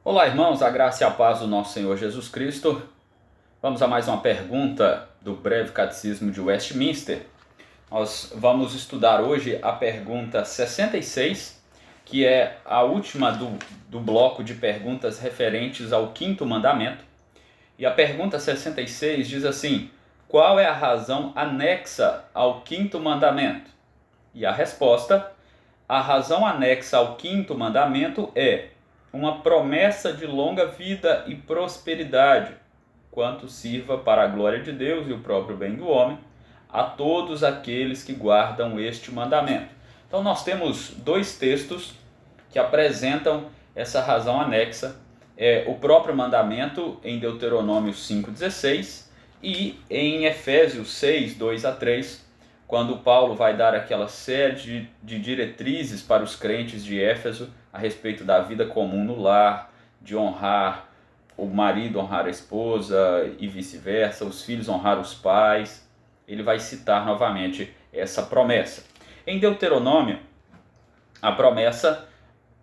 Olá, irmãos, a graça e a paz do nosso Senhor Jesus Cristo. Vamos a mais uma pergunta do breve catecismo de Westminster. Nós vamos estudar hoje a pergunta 66, que é a última do bloco de perguntas referentes ao quinto mandamento. E a pergunta 66 diz assim: qual é a razão anexa ao quinto mandamento? E a resposta: a razão anexa ao quinto mandamento é uma promessa de longa vida e prosperidade, quanto sirva para a glória de Deus e o próprio bem do homem, a todos aqueles que guardam este mandamento. Então nós temos dois textos que apresentam essa razão anexa, o próprio mandamento em Deuteronômio 5,16 e em Efésios 6, 2 a 3, quando Paulo vai dar aquela série de diretrizes para os crentes de Éfeso a respeito da vida comum no lar, de honrar o marido, honrar a esposa e vice-versa, os filhos honrar os pais. Ele vai citar novamente essa promessa. Em Deuteronômio, a promessa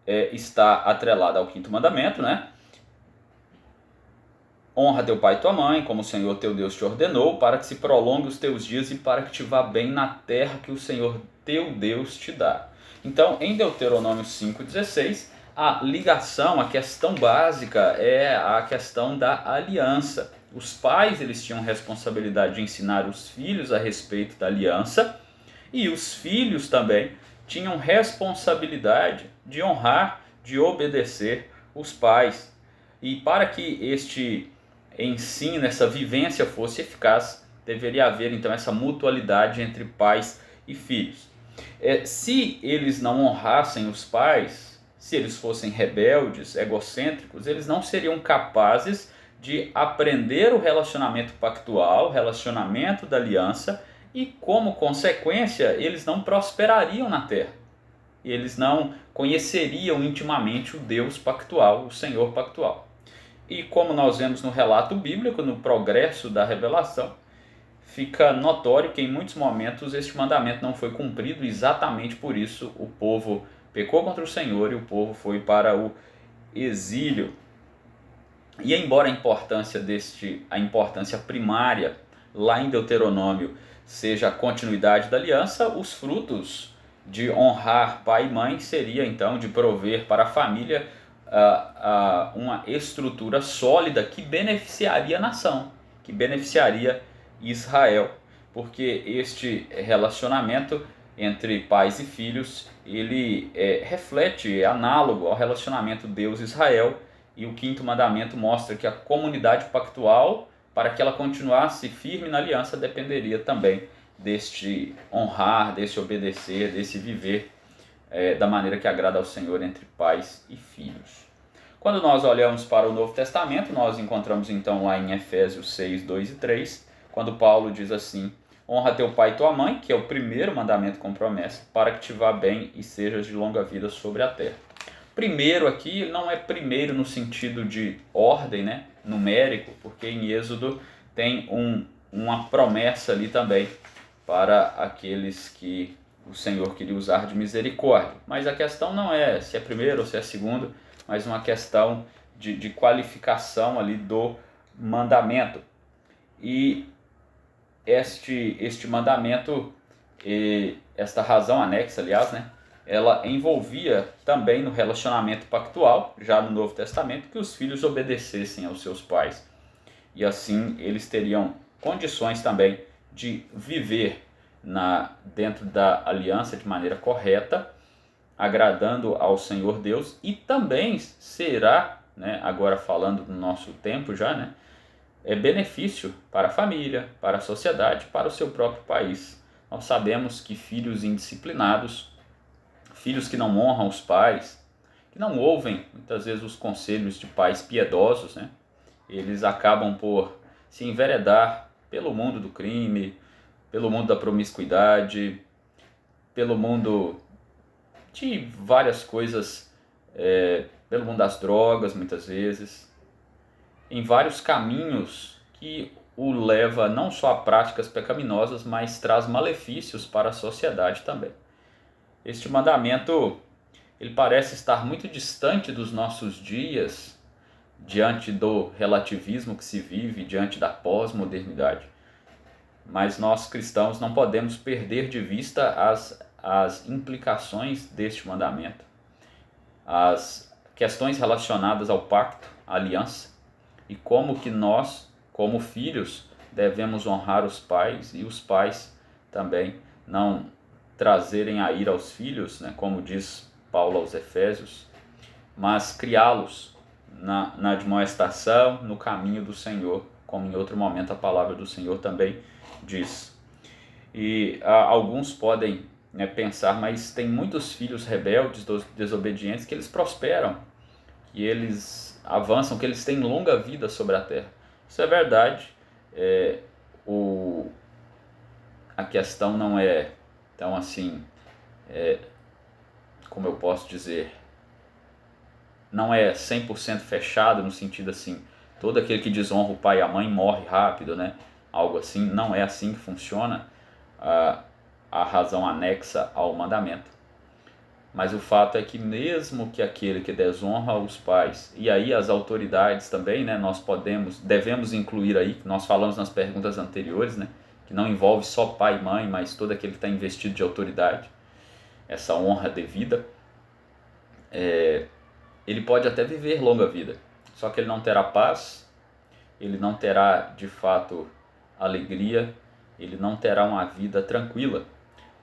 está atrelada ao quinto mandamento, né? Honra teu pai e tua mãe, como o Senhor teu Deus te ordenou, para que se prolongue os teus dias e para que te vá bem na terra que o Senhor teu Deus te dá. Então, em Deuteronômio 5,16, a ligação, a questão básica é a questão da aliança. Os pais, eles tinham responsabilidade de ensinar os filhos a respeito da aliança, e os filhos também tinham responsabilidade de honrar, de obedecer os pais. E para que este ensino, essa vivência fosse eficaz, deveria haver então essa mutualidade entre pais e filhos. Se eles não honrassem os pais, se eles fossem rebeldes, egocêntricos, eles não seriam capazes de aprender o relacionamento pactual, o relacionamento da aliança, e como consequência eles não prosperariam na terra. Eles não conheceriam intimamente o Deus pactual, o Senhor pactual. E como nós vemos no relato bíblico, no progresso da revelação, fica notório que em muitos momentos este mandamento não foi cumprido, exatamente por isso o povo pecou contra o Senhor e o povo foi para o exílio. E embora a importância primária lá em Deuteronômio seja a continuidade da aliança, os frutos de honrar pai e mãe seria então de prover para a família uma estrutura sólida que beneficiaria a nação, que beneficiaria Israel, porque este relacionamento entre pais e filhos, ele reflete, é análogo ao relacionamento Deus-Israel, e o quinto mandamento mostra que a comunidade pactual, para que ela continuasse firme na aliança, dependeria também deste honrar, deste obedecer, desse viver da maneira que agrada ao Senhor entre pais e filhos. Quando nós olhamos para o Novo Testamento, nós encontramos então lá em Efésios 6, 2 e 3, quando Paulo diz assim: honra teu pai e tua mãe, que é o primeiro mandamento com promessa, para que te vá bem e sejas de longa vida sobre a terra. Primeiro aqui não é primeiro no sentido de ordem, né, numérico, porque em Êxodo tem uma promessa ali também para aqueles que o Senhor queria usar de misericórdia. Mas a questão não é se é primeiro ou se é segundo, mas uma questão de qualificação ali do mandamento. E este mandamento, esta razão anexa, aliás, né, ela envolvia também no relacionamento pactual, já no Novo Testamento, que os filhos obedecessem aos seus pais. E assim eles teriam condições também de viver dentro da aliança de maneira correta, agradando ao Senhor Deus, e também será, né, agora falando no nosso tempo já, né, benefício para a família, para a sociedade, para o seu próprio país. Nós sabemos que filhos indisciplinados, filhos que não honram os pais, que não ouvem muitas vezes os conselhos de pais piedosos, né, eles acabam por se enveredar pelo mundo do crime, pelo mundo da promiscuidade, pelo mundo de várias coisas, pelo mundo das drogas muitas vezes, em vários caminhos que o leva não só a práticas pecaminosas, mas traz malefícios para a sociedade também. Este mandamento, ele parece estar muito distante dos nossos dias, diante do relativismo que se vive, diante da pós-modernidade. Mas nós cristãos não podemos perder de vista as implicações deste mandamento, as questões relacionadas ao pacto, à aliança, e como que nós, como filhos, devemos honrar os pais, e os pais também não trazerem a ira aos filhos, né, como diz Paulo aos Efésios, mas criá-los na admoestação, no caminho do Senhor, como em outro momento a palavra do Senhor também diz. E alguns podem, né, pensar, mas tem muitos filhos rebeldes, desobedientes, que eles prosperam, que eles avançam, que eles têm longa vida sobre a terra. Isso é verdade. A questão não é tão assim, como eu posso dizer, não é 100% fechado no sentido assim, todo aquele que desonra o pai e a mãe morre rápido, né? Algo assim, não é assim que funciona a razão anexa ao mandamento. Mas o fato é que mesmo que aquele que desonra os pais, e aí as autoridades também, né, nós devemos incluir aí, que nós falamos nas perguntas anteriores, né, que não envolve só pai e mãe, mas todo aquele que está investido de autoridade, essa honra devida, ele pode até viver longa vida, só que ele não terá paz, ele não terá de fato alegria, ele não terá uma vida tranquila,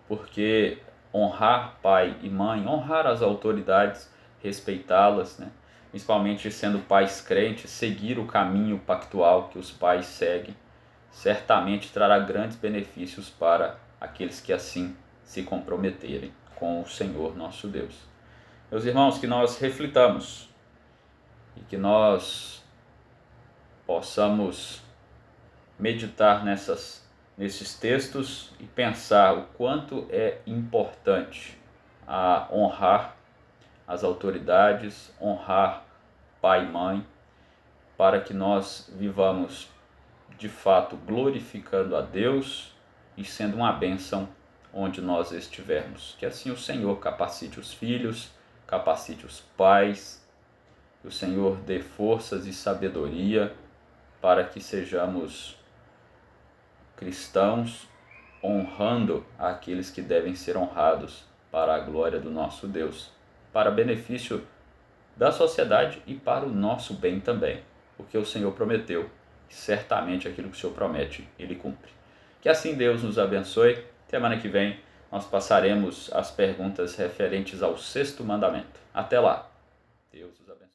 porque honrar pai e mãe, honrar as autoridades, respeitá-las, né? Principalmente sendo pais crentes, seguir o caminho pactual que os pais seguem, certamente trará grandes benefícios para aqueles que assim se comprometerem com o Senhor nosso Deus. Meus irmãos, que nós reflitamos e que nós possamos meditar nesses textos e pensar o quanto é importante honrar as autoridades, honrar pai e mãe, para que nós vivamos de fato glorificando a Deus e sendo uma bênção onde nós estivermos. Que assim o Senhor capacite os filhos, capacite os pais, que o Senhor dê forças e sabedoria para que sejamos cristãos honrando aqueles que devem ser honrados para a glória do nosso Deus, para benefício da sociedade e para o nosso bem também, porque o Senhor prometeu, e certamente aquilo que o Senhor promete, Ele cumpre. Que assim Deus nos abençoe. Semana que vem nós passaremos as perguntas referentes ao 6º mandamento. Até lá. Deus os abençoe.